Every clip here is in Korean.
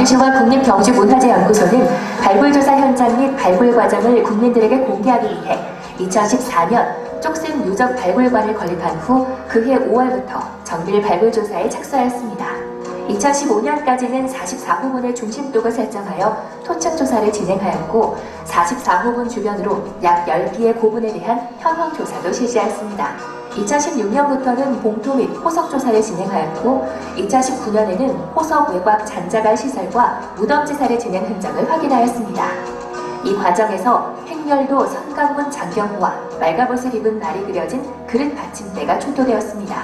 경주시와 국립경주문화재연구소는 발굴조사 현장 및 발굴 과정을 국민들에게 공개하기 위해 2014년 쪽샘 유적 발굴관을 건립한 후 그해 5월부터 정밀 발굴조사에 착수하였습니다. 2015년까지는 44호분의 중심독을 설정하여 토착 조사를 진행하였고 44호분 주변으로 약 10기의 고분에 대한 현황 조사도 실시하였습니다. 2016년부터는 봉토 및 호석 조사를 진행하였고 2019년에는 호석 외곽 잔자갈 시설과 무덤지사를 진행 흔적을 확인하였습니다. 이 과정에서 행렬도 선강문 장경호와 말갑옷을 입은 말이 그려진 그릇 받침대가 출토되었습니다.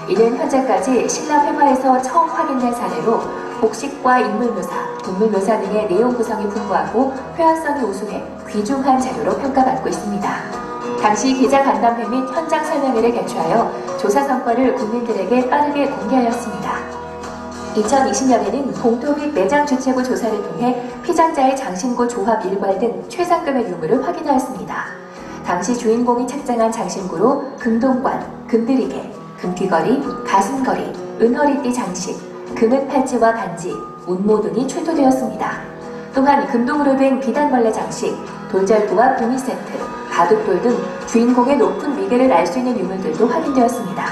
이는 현재까지 신라 회화에서 처음 확인된 사례로 복식과 인물묘사, 동물묘사 등의 내용 구성이 풍부하고 회화성이 우수해 귀중한 자료로 평가받고 있습니다. 당시 기자 간담회 및 현장 설명회를 개최하여 조사 성과를 국민들에게 빠르게 공개하였습니다. 2020년에는 봉토 및 매장 주체부 조사를 통해 피장자의 장신구 조합 일괄 등 최상급의 유물을 확인하였습니다. 당시 주인공이 착장한 장신구로 금동관, 금드리개, 금귀걸이, 가슴걸이, 은허리띠 장식, 금은 팔찌와 반지, 운모 등이 출토되었습니다. 또한 금동으로 된 비단벌레 장식, 돌절구와 도미 세트, 바둑돌 등 주인공의 높은 위계를 알 수 있는 유물들도 확인되었습니다.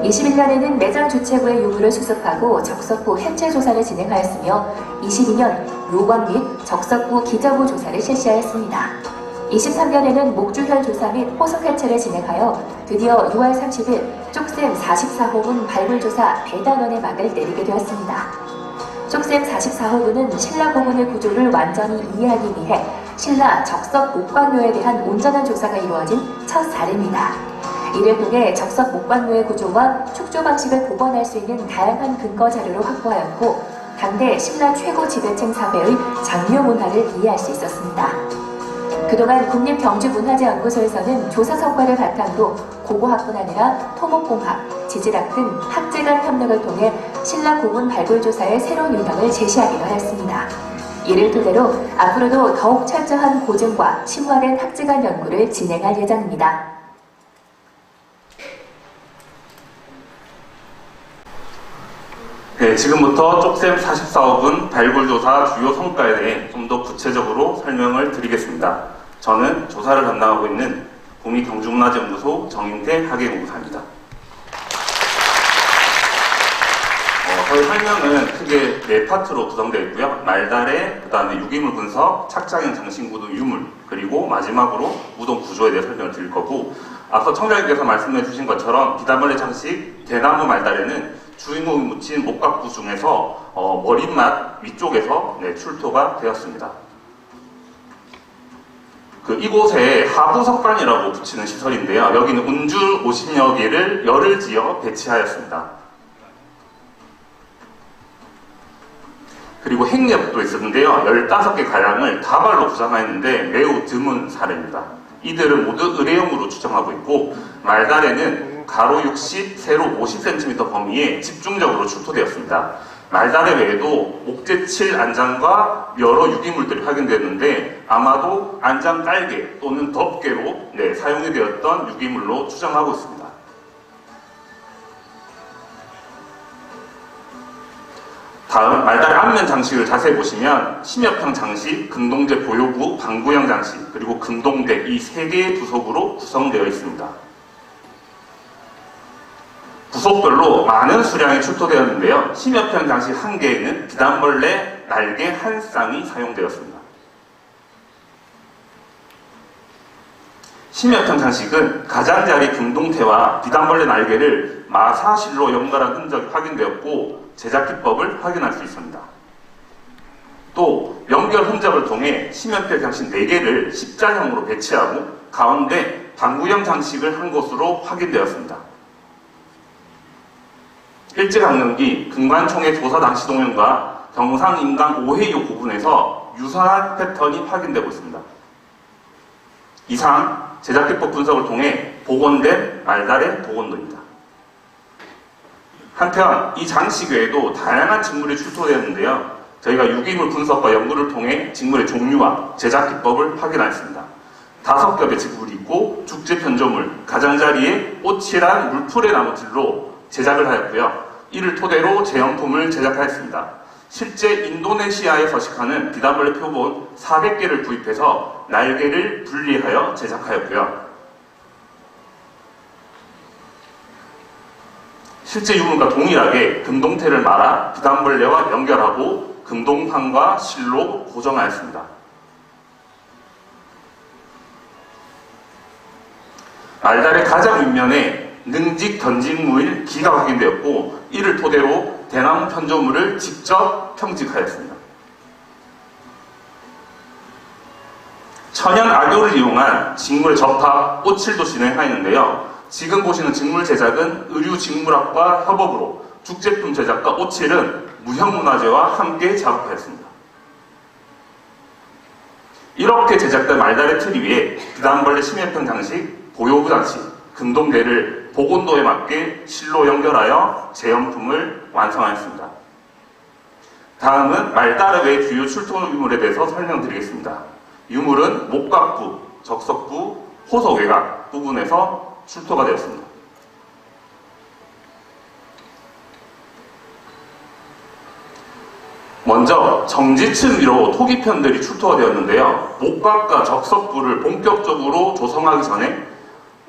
21년에는 매장 주체부의 유물을 수습하고 적석부 해체 조사를 진행하였으며 22년 요관 및 적석부 기저부 조사를 실시하였습니다. 23년에는 목주혈 조사 및 호석 해체를 진행하여 드디어 6월 30일 쪽샘 44호분 발굴조사 대단원의 막을 내리게 되었습니다. 쪽샘 44호분은 신라 고문의 구조를 완전히 이해하기 위해 신라 적석 목관묘에 대한 온전한 조사가 이루어진 첫 사례입니다. 이를 통해 적석 목관묘의 구조와 축조 방식을 복원할 수 있는 다양한 근거 자료를 확보하였고 당대 신라 최고 지배층 사회의 장묘 문화를 이해할 수 있었습니다. 그동안 국립경주문화재연구소에서는 조사 성과를 바탕으로 고고학뿐 아니라 토목공학, 지질학 등 학제 간 협력을 통해 신라 고문 발굴조사의 새로운 유형을 제시하기도 하였습니다. 이를 토대로 앞으로도 더욱 철저한 고증과 심화된 학제 간 연구를 진행할 예정입니다. 네, 지금부터 쪽샘 44호분 발굴조사 주요 성과에 대해 좀 더 구체적으로 설명을 드리겠습니다. 저는 조사를 담당하고 있는 국립경주문화재연구소 정인태 학예연구사입니다. 저희 설명은 크게 4파트로 구성되어 있고요. 말다래, 그 다음에 유기물 분석, 착장형 장신구 등 유물, 그리고 마지막으로 무덤 구조에 대해 설명을 드릴 거고, 앞서 청자님께서 말씀해 주신 것처럼 비단벌레 장식 대나무 말다래는 주인공이 묻힌 목각부 중에서 머릿맛 위쪽에서 출토가 되었습니다. 이곳에 하부석관이라고 붙이는 시설인데요. 여기는 운줄 50여 개를 열을 지어 배치하였습니다. 그리고 행렬도 있었는데요. 15개 가량을 다발로 구성하였는데 매우 드문 사례입니다. 이들은 모두 의뢰형으로 추정하고 있고 말다래는 가로 60, 세로 50cm 범위에 집중적으로 출토되었습니다. 말다래 외에도 목재칠 안장과 여러 유기물들이 확인됐는데 아마도 안장 깔개 또는 덮개로 사용이 되었던 유기물로 추정하고 있습니다. 다음 말다래 앞면 장식을 자세히 보시면 심여평 장식, 금동제 보요구, 방구형 장식, 그리고 금동대 이 3개의 부속으로 구성되어 있습니다. 부속별로 많은 수량이 출토되었는데요. 심여평 장식 1개에는 비단벌레 날개 1쌍이 사용되었습니다. 심여평 장식은 가장자리 금동태와 비단벌레 날개를 마사실로 연결한 흔적이 확인되었고 제작 기법을 확인할 수 있습니다. 또 연결 흔적을 통해 심여평 장식 4개를 십자형으로 배치하고 가운데 방구형 장식을 한 것으로 확인되었습니다. 일제강점기 금관총의 조사 당시 동향과 경상인강 5회유 부분에서 유사한 패턴이 확인되고 있습니다. 이상 제작기법 분석을 통해 복원된 말다래 복원도입니다. 한편 이 장식 외에도 다양한 직물이 출토되었는데요. 저희가 유기물 분석과 연구를 통해 직물의 종류와 제작기법을 확인하였습니다. 5겹의 직물이 있고 죽재 편조물, 가장자리에 오칠한 물풀의 나무틀로 제작을 하였고요. 이를 토대로 제형품을 제작하였습니다. 실제 인도네시아에 서식하는 비단벌레 표본 400개를 구입해서 날개를 분리하여 제작하였고요. 실제 유물과 동일하게 금동태를 말아 비단벌레와 연결하고 금동판과 실로 고정하였습니다. 말달의 가장 윗면에 능직 던직무일 기가 확인되었고, 이를 토대로 대나무 편조물을 직접 평직하였습니다. 천연 악효를 이용한 직물 접합, 오칠도 진행하였는데요. 지금 보시는 직물 제작은 의류직물학과 협업으로 죽제품 제작과 오칠은 무형문화재와 함께 작업하였습니다. 이렇게 제작된 말달의 트리 위에 비단벌레 심해편 장식, 보요부 장식, 금동대를 복온도에 맞게 실로 연결하여 재현품을 완성하였습니다. 다음은 말달 외 주요 출토 유물에 대해서 설명드리겠습니다. 유물은 목각부, 적석부, 호석 외곽 부분에서 출토가 되었습니다. 먼저 정지층 위로 토기편들이 출토가 되었는데요. 목각과 적석부를 본격적으로 조성하기 전에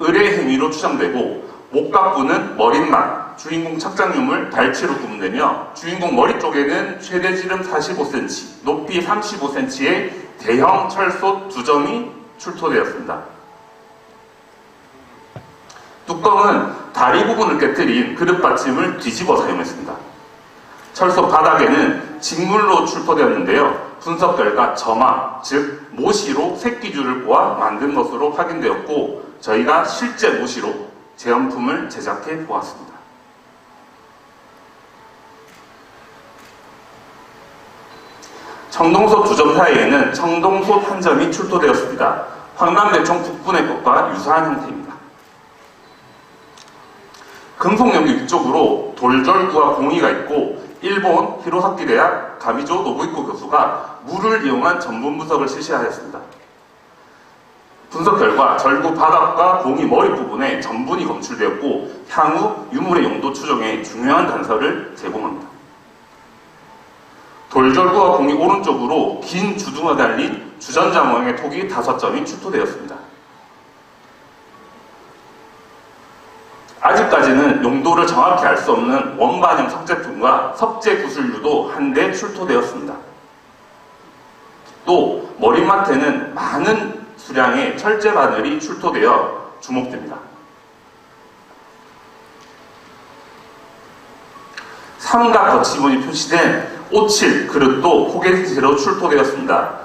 의뢰 행위로 추정되고, 목각부는 머릿만, 주인공 착장유물 발치로 구분되며, 주인공 머리 쪽에는 최대 지름 45cm, 높이 35cm의 대형 철솥 2점이 출토되었습니다. 뚜껑은 다리 부분을 깨뜨린 그릇 받침을 뒤집어 사용했습니다. 철솥 바닥에는 직물로 출토되었는데요. 분석 결과 점화, 즉 모시로 새끼줄을 꼬아 만든 것으로 확인되었고, 저희가 실제 모시로 재현품을 제작해 보았습니다. 청동솥 2점 사이에는 청동솥 1점이 출토되었습니다. 황남대청 북분의 것과 유사한 형태입니다. 금속연기 위쪽으로 돌절구와 공이가 있고, 일본 히로사키 대학 가미조 노부이코 교수가 물을 이용한 전분 분석을 실시하였습니다. 분석 결과 절구 바닥과 공이 머리 부분에 전분이 검출되었고, 향후 유물의 용도 추정에 중요한 단서를 제공합니다. 돌절구와 공이 오른쪽으로 긴 주둥아 달린 주전자 모양의 톡이 5점이 출토되었습니다. 아직까지는 용도를 정확히 알 수 없는 원반형 석제품과 석재 구슬류도 한대 출토되었습니다. 또 머리맡에는 많은 수량의 철제 바늘이 출토되어 주목됩니다. 삼각 거치문이 표시된 오칠 그릇도 포개지로 출토되었습니다.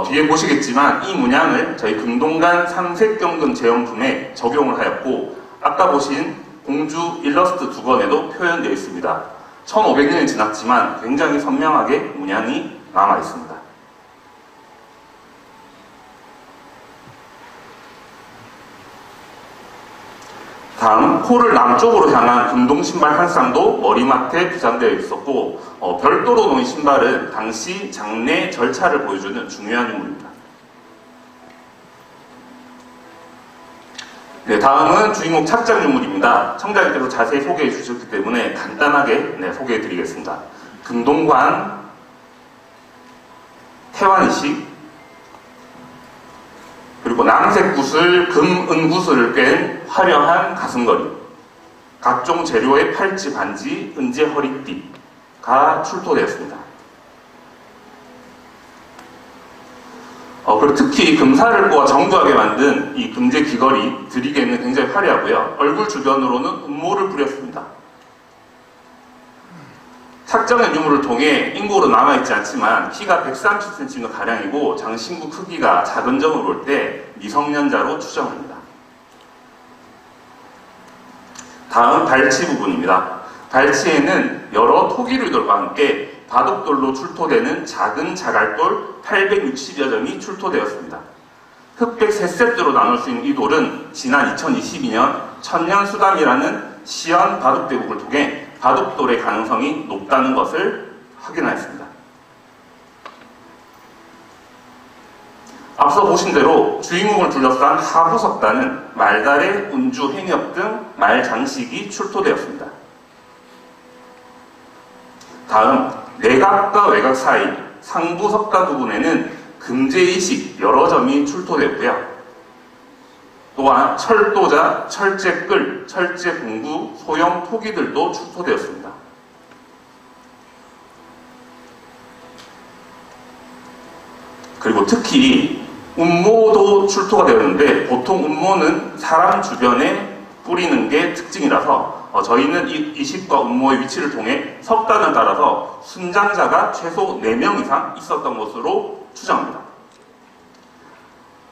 뒤에 보시겠지만 이 문양을 저희 금동간 삼색경근 재현품에 적용을 하였고, 아까 보신 공주 일러스트 2권에도 표현되어 있습니다. 1500년이 지났지만 굉장히 선명하게 문양이 남아 있습니다. 다음, 코를 남쪽으로 향한 금동 신발 한 쌍도 머리맡에 부착되어 있었고, 별도로 놓인 신발은 당시 장례 절차를 보여주는 중요한 유물입니다. 네, 다음은 주인공 착장 유물입니다. 청자님께서 자세히 소개해 주셨기 때문에 간단하게 소개해 드리겠습니다. 금동관, 태완이식, 그리고 낭색 구슬, 금, 은 구슬을 꿰는 화려한 가슴걸이, 각종 재료의 팔찌, 반지, 은재 허리띠가 출토되었습니다. 그리고 특히 금살을 꼬아 정교하게 만든 이 금제 귀걸이 드리개는 굉장히 화려하고요. 얼굴 주변으로는 음모를 부렸습니다. 착정한 유물을 통해 인고로 남아있지 않지만 키가 130cm 가량이고 장신구 크기가 작은 점을 볼 때 미성년자로 추정합니다. 다음 발치 부분입니다. 발치에는 여러 토기류들과 함께 바둑돌로 출토되는 작은 자갈돌 860여 점이 출토되었습니다. 흑백 3세트로 나눌 수 있는 이 돌은 지난 2022년 천년수담이라는 시연 바둑 대국을 통해 바둑돌의 가능성이 높다는 것을 확인하였습니다. 앞서 보신 대로 주인공을 둘러싼 하부석단은 말달의 운주, 행엽 등 말 장식이 출토되었습니다. 다음, 내각과 외각 사이 상부 석가 부분에는 금제이식 여러 점이 출토되었고요. 또한 철도자, 철제끌, 철제공구, 소형 토기들도 출토되었습니다. 그리고 특히 운모도 출토가 되었는데 보통 운모는 사람 주변에 뿌리는 게 특징이라서 저희는 이 이식과 운모의 위치를 통해 석단을 따라서 순장자가 최소 4명 이상 있었던 것으로 추정합니다.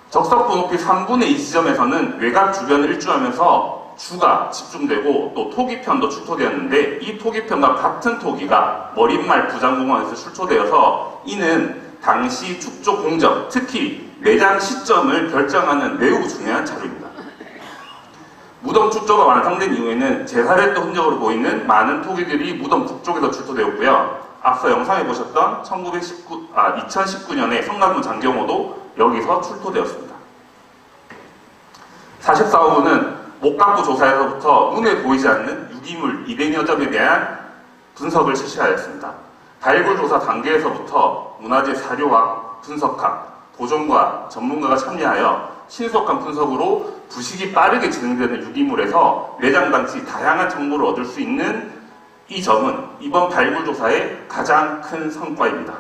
적석부 높이 3분의 2 지점에서는 외곽 주변을 일주하면서 주가 집중되고 또 토기편도 출토되었는데 이 토기편과 같은 토기가 머릿말 부장공원에서 출토되어서 이는 당시 축조 공정, 특히 내장 시점을 결정하는 매우 중요한 자료입니다. 무덤 축조가 완성된 이후에는 재살했던 흔적으로 보이는 많은 토기들이 무덤 북쪽에서 출토되었고요. 앞서 영상에 보셨던 2019년에 성남문 장경호도 여기서 출토되었습니다. 44호부는 목각부 조사에서부터 눈에 보이지 않는 유기물 200여 점에 대한 분석을 실시하였습니다. 발굴 조사 단계에서부터 문화재 사료학, 분석학, 보존과 전문가가 참여하여 신속한 분석으로 부식이 빠르게 진행되는 유기물에서 내장 당시 다양한 정보를 얻을 수 있는 이 점은 이번 발굴 조사의 가장 큰 성과입니다.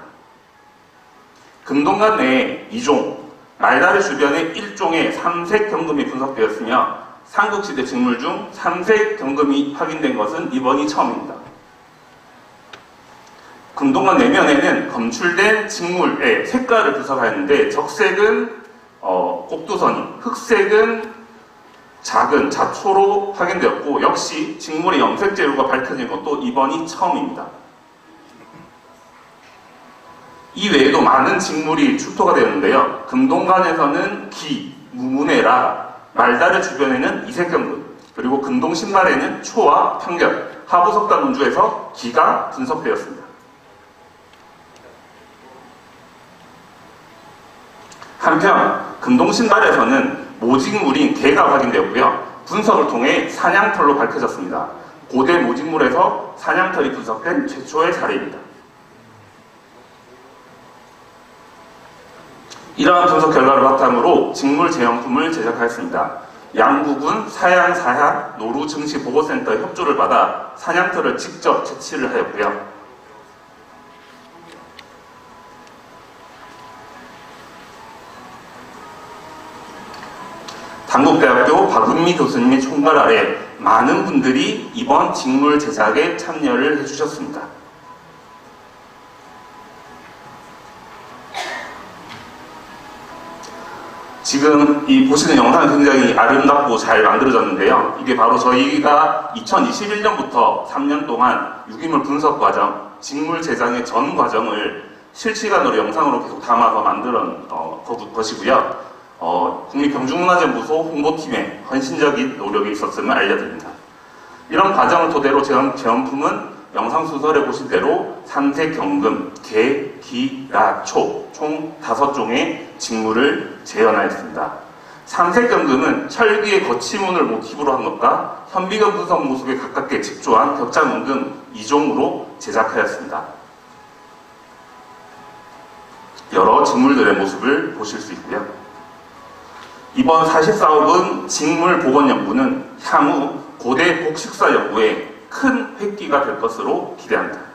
금동관 내에 2종, 말다리 주변에 1종의 삼색 경금이 분석되었으며 삼국시대 직물 중 삼색 경금이 확인된 것은 이번이 처음입니다. 금동관 내면에는 검출된 직물의 색깔을 분석하였는데 적색은 꼭두선이, 흑색은 작은 자초로 확인되었고 역시 직물의 염색 재료가 밝혀진 것도 이번이 처음입니다. 이 외에도 많은 직물이 출토가 되었는데요. 금동관에서는 기, 무문해라, 말다리 주변에는 이색경금, 그리고 금동 신발에는 초와 편견, 하부석단 운주에서 기가 분석되었습니다. 한편 금동 신발에서는 모직물인 개가 확인되었고요. 분석을 통해 사냥털로 밝혀졌습니다. 고대 모직물에서 사냥털이 분석된 최초의 사례입니다. 이러한 분석 결과를 바탕으로 직물 제형품을 제작하였습니다. 양국은 사양사야 노루증시보고센터의 협조를 받아 사냥터를 직접 채취를 하였고요. 단국대학교 박은미 교수님의 총괄 아래 많은 분들이 이번 직물 제작에 참여를 해주셨습니다. 지금 이 보시는 영상이 굉장히 아름답고 잘 만들어졌는데요. 이게 바로 저희가 2021년부터 3년 동안 유기물 분석 과정, 직물 제작의 전 과정을 실시간으로 영상으로 계속 담아서 만든 것이고요. 국립경주문화재무소 홍보팀의 헌신적인 노력이 있었음을 알려드립니다. 이런 과정을 토대로 제원품은 영상 순서를 보신 대로 삼색 경금, 개, 기, 라, 초 총 5종의 직물을 재현하였습니다. 삼색 경금은 철기의 거치문을 모티브로 한 것과 현미경 분석 모습에 가깝게 집조한 격자문금 2종으로 제작하였습니다. 여러 직물들의 모습을 보실 수 있고요. 이번 44호분 직물복원연구는 향후 고대 복식사 연구에 큰 획기가 될 것으로 기대합니다.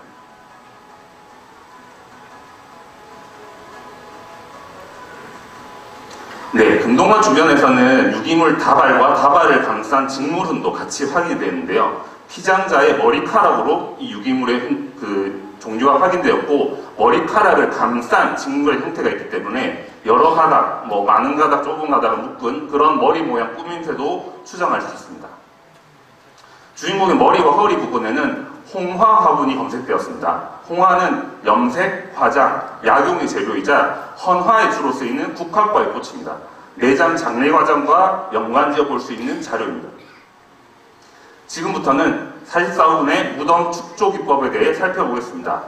네, 금동관 주변에서는 유기물 다발과 다발을 감싼 직물흔도 같이 확인이 되는데요. 피장자의 머리카락으로 이 유기물의 종류가 확인되었고 머리카락을 감싼 직물의 형태가 있기 때문에 여러 가닥, 많은 가닥, 좁은 가닥을 묶은 그런 머리 모양 꾸밈새도 추정할 수 있습니다. 주인공의 머리와 허리 부분에는 홍화 화분이 검색되었습니다. 홍화는 염색, 화장, 약용의 재료이자 헌화에 주로 쓰이는 국화과의 꽃입니다. 내장 장례 과정과 연관지어 볼 수 있는 자료입니다. 지금부터는 44호분의 무덤 축조 기법에 대해 살펴보겠습니다.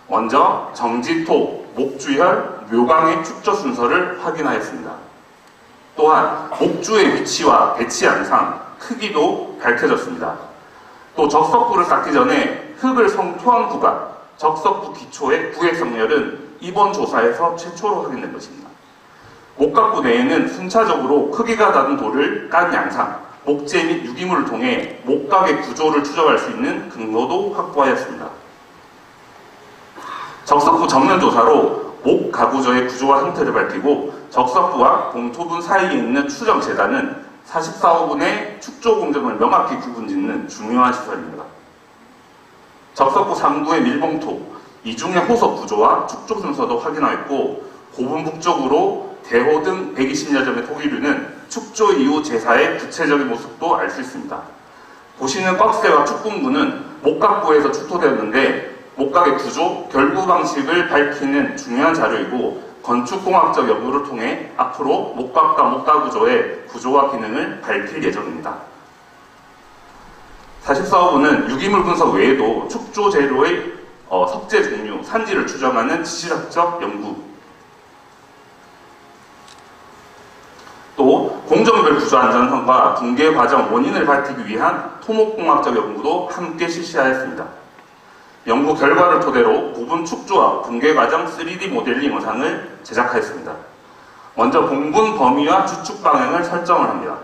먼저 정지토, 목주혈, 묘강의 축조 순서를 확인하였습니다. 또한 목주의 위치와 배치 양상, 크기도 밝혀졌습니다. 또 적석부를 쌓기 전에 흙을 성토한 구간, 적석부 기초의 부해성렬은 이번 조사에서 최초로 확인된 것입니다. 목각부 내에는 순차적으로 크기가 다른 돌을 깐 양상, 목재 및 유기물을 통해 목각의 구조를 추적할 수 있는 근거도 확보하였습니다. 적석부 전면 조사로 목 가구조의 구조와 형태를 밝히고 적석부와 봉토분 사이에 있는 추정 재단은 44호분의 축조 공정을 명확히 구분짓는 중요한 시설입니다. 적석부 3구의 밀봉토, 이중의 호석 구조와 축조 순서도 확인하였고 고분 북쪽으로 대호 등 120여 점의 토기류는 축조 이후 제사의 구체적인 모습도 알 수 있습니다. 보시는 꺽쇠와 축분부는 목각부에서出土되었는데 목각의 구조, 결구 방식을 밝히는 중요한 자료이고 건축공학적 연구를 통해 앞으로 목각과 목가구조의 구조와 기능을 밝힐 예정입니다. 44호분은 유기물 분석 외에도 축조 재료의 석재 종류, 산지를 추정하는 지질학적 연구, 또 공정별 구조 안전성과 붕괴 과정 원인을 밝히기 위한 토목공학적 연구도 함께 실시하였습니다. 연구 결과를 토대로 부분 축조와 붕괴 과정 3D 모델링 영상을 제작하였습니다. 먼저 봉분 범위와 주축 방향을 설정을 합니다.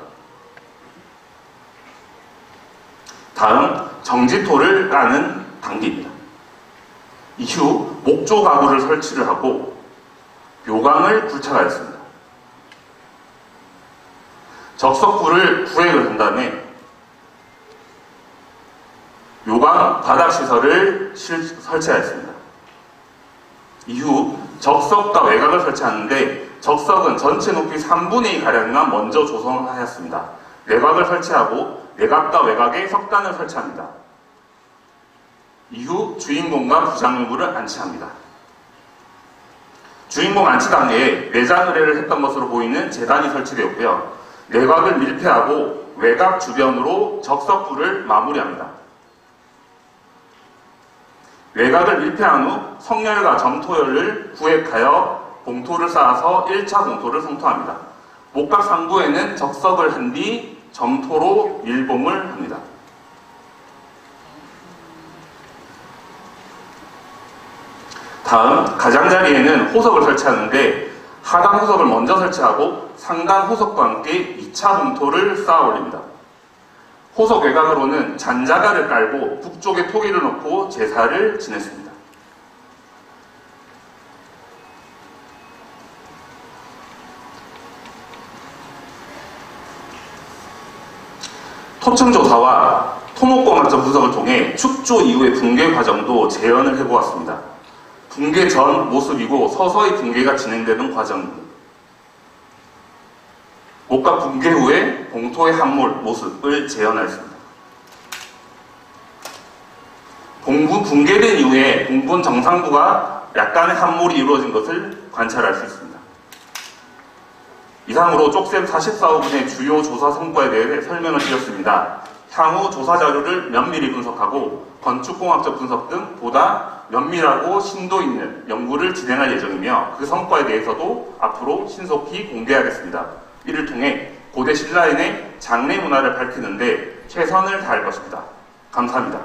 다음 정지토를 까는 단계입니다. 이후 목조 가구를 설치를 하고 묘강을 굴착하였습니다. 적석부를 구획을 한 다음에 묘강 바닥시설을 설치하였습니다. 이후 적석과 외곽을 설치하는데 적석은 전체 높이 3분의 2가량만 먼저 조성하였습니다. 내곽을 설치하고 내곽과 외곽에 석단을 설치합니다. 이후 주인공과 부장용구를 안치합니다. 주인공 안치 단계에 내장 의뢰를 했던 것으로 보이는 제단이 설치되었고요. 내곽을 밀폐하고 외곽 주변으로 적석부를 마무리합니다. 외곽을 밀폐한 후 성열과 점토열을 구획하여 봉토를 쌓아서 1차 봉토를 성토합니다. 목각 상부에는 적석을 한 뒤 점토로 밀봉을 합니다. 다음 가장자리에는 호석을 설치하는데 하단 호석을 먼저 설치하고 상단 호석과 함께 2차 봉토를 쌓아 올립니다. 호석 외곽으로는 잔자가를 깔고 북쪽에 토기를 놓고 제사를 지냈습니다. 토층조사와 토목공학적 분석을 통해 축조 이후의 붕괴 과정도 재현을 해보았습니다. 붕괴 전 모습이고 서서히 붕괴가 진행되는 과정입니다. 목각 붕괴 후에 봉토의 함몰 모습을 재현하였습니다. 봉분 붕괴된 이후에 봉분 정상부가 약간의 함몰이 이루어진 것을 관찰할 수 있습니다. 이상으로 쪽셈 44호분의 주요 조사 성과에 대해 설명을 드렸습니다. 향후 조사 자료를 면밀히 분석하고 건축공학적 분석 등 보다 면밀하고 심도 있는 연구를 진행할 예정이며 그 성과에 대해서도 앞으로 신속히 공개하겠습니다. 이를 통해 고대 신라인의 장례 문화를 밝히는 데 최선을 다할 것입니다. 감사합니다.